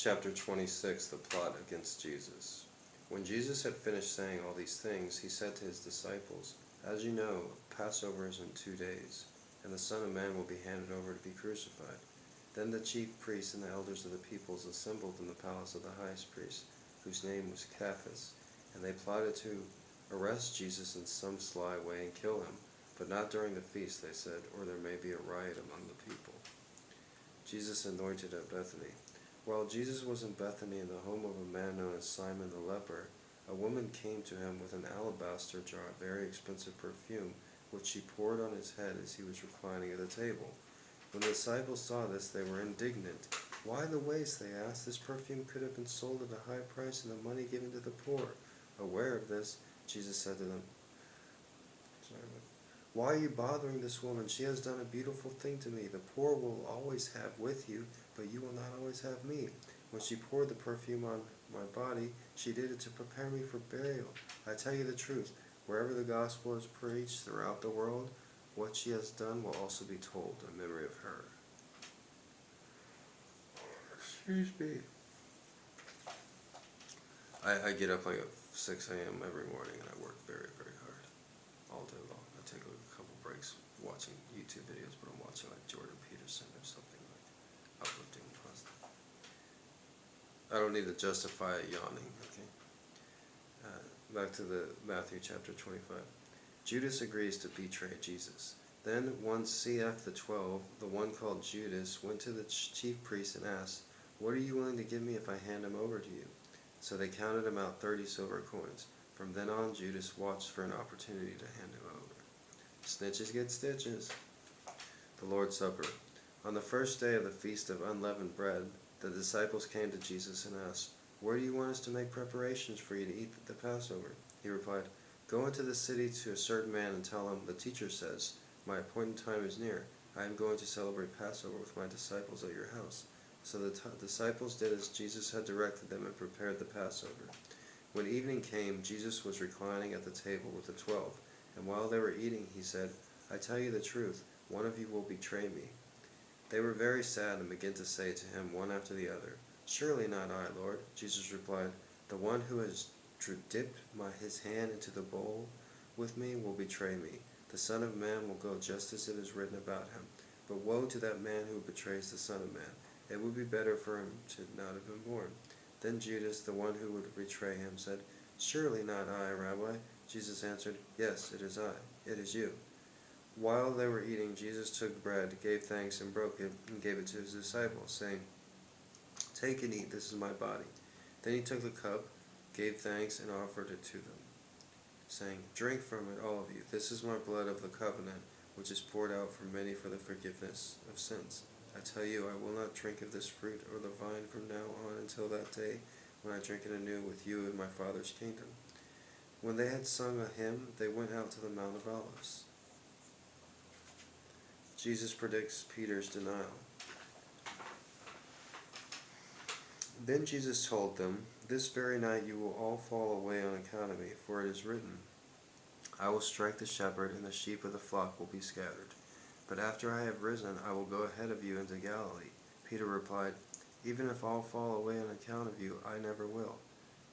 Chapter 26, the plot against Jesus. When Jesus had finished saying all these things, he said to his disciples, "As you know, Passover is in 2 days, and the Son of Man will be handed over to be crucified." Then the chief priests and the elders of the peoples assembled in the palace of the high priest, whose name was Caiaphas, and they plotted to arrest Jesus in some sly way and kill him, but not during the feast, they said, or there may be a riot among the people. Jesus anointed at Bethany. While Jesus was in Bethany in the home of a man known as Simon the leper, a woman came to him with an alabaster jar of very expensive perfume, which she poured on his head as he was reclining at the table. When the disciples saw this, they were indignant. "Why the waste?" they asked. "This perfume could have been sold at a high price and the money given to the poor." Aware of this, Jesus said to them, "Why are you bothering this woman? She has done a beautiful thing to me. The poor will always have with you, but you will not always have me. When she poured the perfume on my body, she did it to prepare me for burial. I tell you the truth, wherever the gospel is preached throughout the world, what she has done will also be told in memory of her." Excuse me. I get up like at 6 a.m. every morning and I work very, very hard all day long. I take a couple breaks watching YouTube videos, but I'm watching like Jordan Peterson or something like uplifting and positive. I don't need to justify yawning, okay? Back to the Matthew chapter 25. Judas agrees to betray Jesus. Then one CF the 12, the one called Judas, went to the chief priest and asked, "What are you willing to give me if I hand him over to you?" So they counted him out 30 silver coins. From then on, Judas watched for an opportunity to hand him over. Snitches get stitches. The Lord's Supper. On the first day of the Feast of Unleavened Bread, the disciples came to Jesus and asked, "Where do you want us to make preparations for you to eat the Passover?" He replied, "Go into the city to a certain man and tell him, 'The teacher says, my appointed time is near. I am going to celebrate Passover with my disciples at your house.'" So the disciples did as Jesus had directed them and prepared the Passover. When evening came, Jesus was reclining at the table with the 12, and while they were eating, he said, "I tell you the truth, one of you will betray me." They were very sad and began to say to him one after the other, "Surely not I, Lord." Jesus replied, "The one who has dipped his hand into the bowl with me will betray me. The Son of Man will go just as it is written about him. But woe to that man who betrays the Son of Man. It would be better for him to not have been born." Then Judas, the one who would betray him, said, "Surely not I, Rabbi." Jesus answered, "Yes, it is I. It is you." While they were eating, Jesus took bread, gave thanks, and broke it, and gave it to his disciples, saying, "Take and eat, this is my body." Then he took the cup, gave thanks, and offered it to them, saying, "Drink from it, all of you. This is my blood of the covenant, which is poured out for many for the forgiveness of sins. I tell you, I will not drink of this fruit or the vine from now on until that day when I drink it anew with you in my Father's kingdom." When they had sung a hymn, they went out to the Mount of Olives. Jesus predicts Peter's denial. Then Jesus told them, "This very night you will all fall away on account of me, for it is written, 'I will strike the shepherd, and the sheep of the flock will be scattered.' But after I have risen, I will go ahead of you into Galilee." Peter replied, "Even if all fall away on account of you, I never will."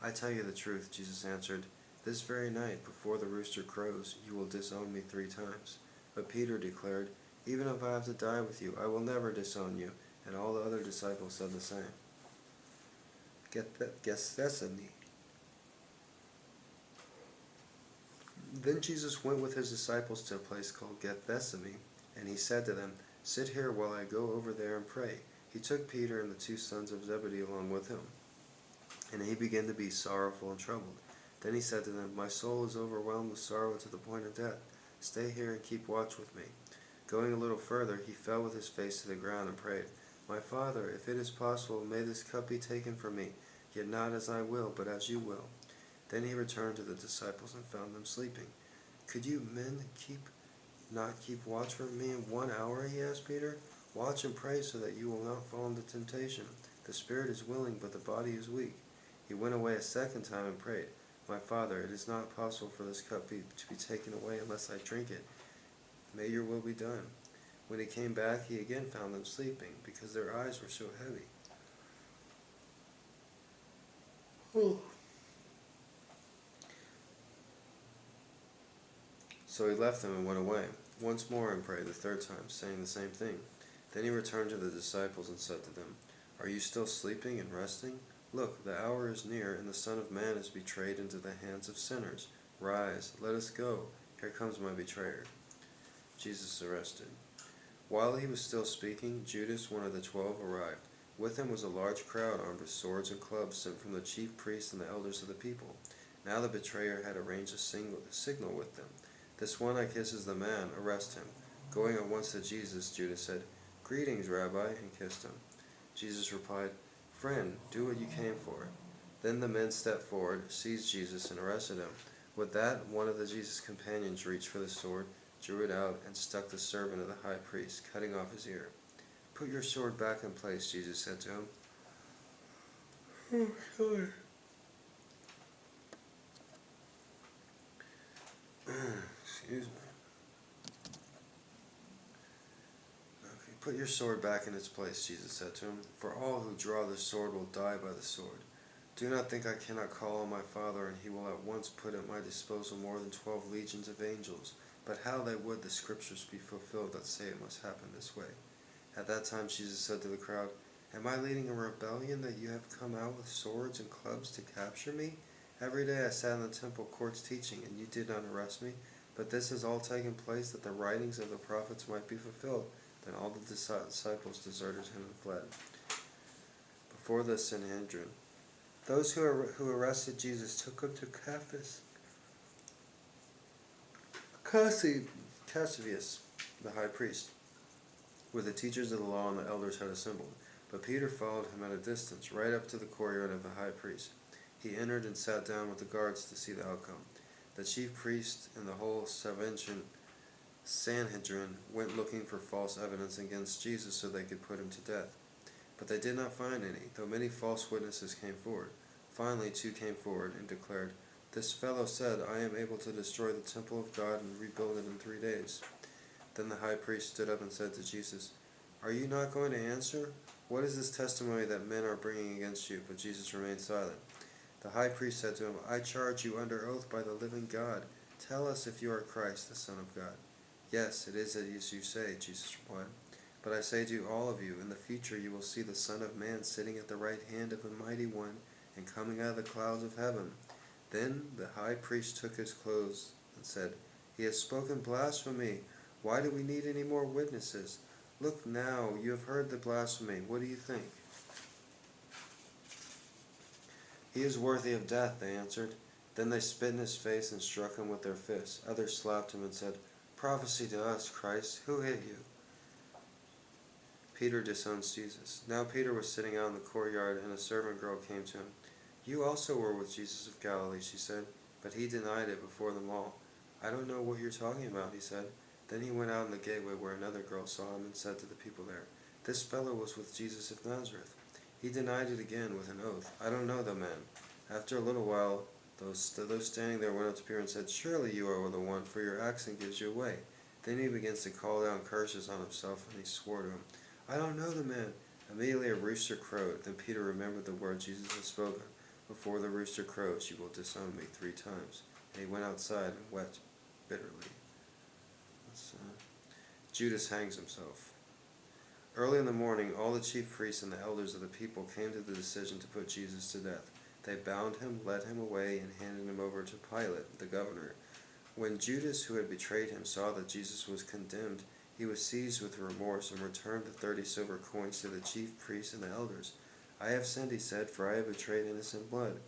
"I tell you the truth," Jesus answered, "this very night, before the rooster crows, you will disown me 3 times." But Peter declared, "Even if I have to die with you, I will never disown you." And all the other disciples said the same. Gethsemane. Then Jesus went with his disciples to a place called Gethsemane, and he said to them, "Sit here while I go over there and pray." He took Peter and the 2 sons of Zebedee along with him, and he began to be sorrowful and troubled. Then he said to them, "My soul is overwhelmed with sorrow to the point of death. Stay here and keep watch with me." Going a little further, he fell with his face to the ground and prayed, "My Father, if it is possible, may this cup be taken from me, yet not as I will, but as you will." Then he returned to the disciples and found them sleeping. "Could you men not keep watch for me in 1 hour?" he asked Peter. "Watch and pray so that you will not fall into temptation. The spirit is willing, but the body is weak." He went away a second time and prayed, "My Father, it is not possible for this cup to be taken away unless I drink it. May your will be done." When he came back, he again found them sleeping, because their eyes were so heavy. So he left them and went away, once more and prayed the third time, saying the same thing. Then he returned to the disciples and said to them, Are you still sleeping and resting? Look, the hour is near, and the Son of Man is betrayed into the hands of sinners. Rise, let us go. Here comes my betrayer. Jesus arrested. While he was still speaking, Judas, one of the 12, arrived. With him was a large crowd armed with swords and clubs sent from the chief priests and the elders of the people. Now the betrayer had arranged a signal with them. This one I kiss is the man, arrest him. Going at once to Jesus, Judas said, Greetings, Rabbi, and kissed him. Jesus replied, Friend, do what you came for. Then the men stepped forward, seized Jesus, and arrested him. With that, one of Jesus' companions reached for the sword, drew it out, and stuck the servant of the high priest, cutting off his ear. Put your sword back in place, Jesus said to him. Oh, sorry. Excuse me. Okay, put your sword back in its place, Jesus said to him, for all who draw the sword will die by the sword. Do not think I cannot call on my Father, and he will at once put at my disposal more than 12 legions of angels. But how they would the scriptures be fulfilled that say it must happen this way. At that time Jesus said to the crowd, Am I leading a rebellion that you have come out with swords and clubs to capture me? Every day I sat in the temple courts teaching, and you did not arrest me. But this has all taken place that the writings of the prophets might be fulfilled. Then all the disciples deserted him and fled. Before the Sanhedrin, those who arrested Jesus took him to Caiaphas, the high priest, where the teachers of the law and the elders had assembled. But Peter followed him at a distance, right up to the courtyard of the high priest. He entered and sat down with the guards to see the outcome. The chief priest and the whole Sanhedrin went looking for false evidence against Jesus so they could put him to death. But they did not find any, though many false witnesses came forward. Finally 2 came forward and declared, This fellow said, I am able to destroy the temple of God and rebuild it in 3 days. Then the high priest stood up and said to Jesus, Are you not going to answer? What is this testimony that men are bringing against you? But Jesus remained silent. The high priest said to him, I charge you under oath by the living God. Tell us if you are Christ, the Son of God. Yes, it is as you say, Jesus replied. But I say to all of you, in the future you will see the Son of Man sitting at the right hand of the Mighty One and coming out of the clouds of heaven. Then the high priest took his clothes and said, He has spoken blasphemy. Why do we need any more witnesses? Look now, you have heard the blasphemy. What do you think? He is worthy of death, they answered. Then they spit in his face and struck him with their fists. Others slapped him and said, Prophesy to us, Christ. Who hit you? Peter disowns Jesus. Now Peter was sitting out in the courtyard, and a servant girl came to him. You also were with Jesus of Galilee, she said. But he denied it before them all. I don't know what you're talking about, he said. Then he went out in the gateway where another girl saw him and said to the people there, This fellow was with Jesus of Nazareth. He denied it again with an oath. I don't know the man. After a little while, those standing there went up to Peter and said, Surely you are the one, for your accent gives you away. Then he begins to call down curses on himself, and he swore to him, I don't know the man. Immediately a rooster crowed. Then Peter remembered the word Jesus had spoken. Before the rooster crows, you will disown me 3 times. And he went outside and wept bitterly. Judas hangs himself. Early in the morning, all the chief priests and the elders of the people came to the decision to put Jesus to death. They bound him, led him away, and handed him over to Pilate, the governor. When Judas, who had betrayed him, saw that Jesus was condemned, he was seized with remorse and returned the 30 silver coins to the chief priests and the elders. I have sinned, he said, for I have betrayed innocent blood.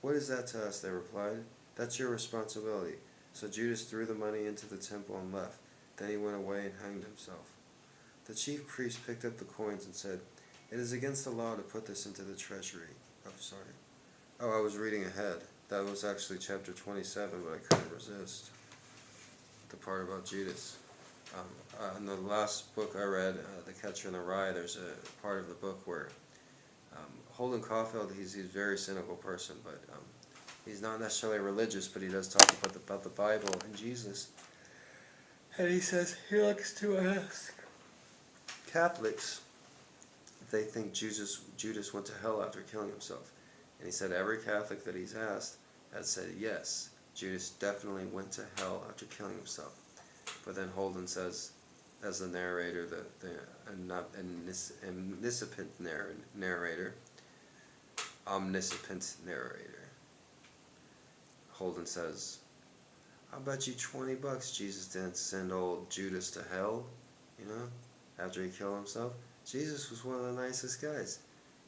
What is that to us? They replied. That's your responsibility. So Judas threw the money into the temple and left. Then he went away and hanged himself. The chief priest picked up the coins and said, It is against the law to put this into the treasury. I was reading ahead. That was actually chapter 27, but I couldn't resist the part about Judas. In the last book I read, The Catcher in the Rye, there's a part of the book where Holden Caulfield, he's a very cynical person, but he's not necessarily religious, but he does talk about the Bible and Jesus. And he says he likes to ask Catholics if they think Judas went to hell after killing himself. And he said every Catholic that he's asked had said yes, Judas definitely went to hell after killing himself. But then Holden says, as the narrator, the omniscient narrator, Holden says, I'll bet you $20 Jesus didn't send old Judas to hell, you know, after he killed himself. Jesus was one of the nicest guys.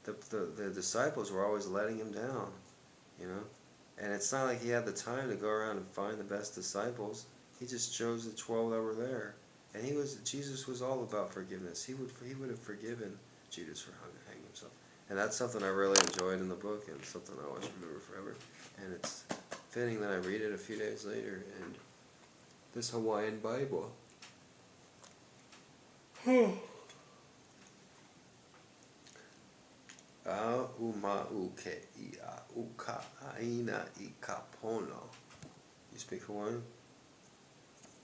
The disciples were always letting him down, you know. And it's not like he had the time to go around and find the best disciples. He just chose the 12 that were there. And Jesus was all about forgiveness. He would have forgiven Judas for hanging himself. And that's something I really enjoyed in the book and something I always remember forever. And it's fitting that I read it a few days later in this Hawaiian Bible. You speak Hawaiian?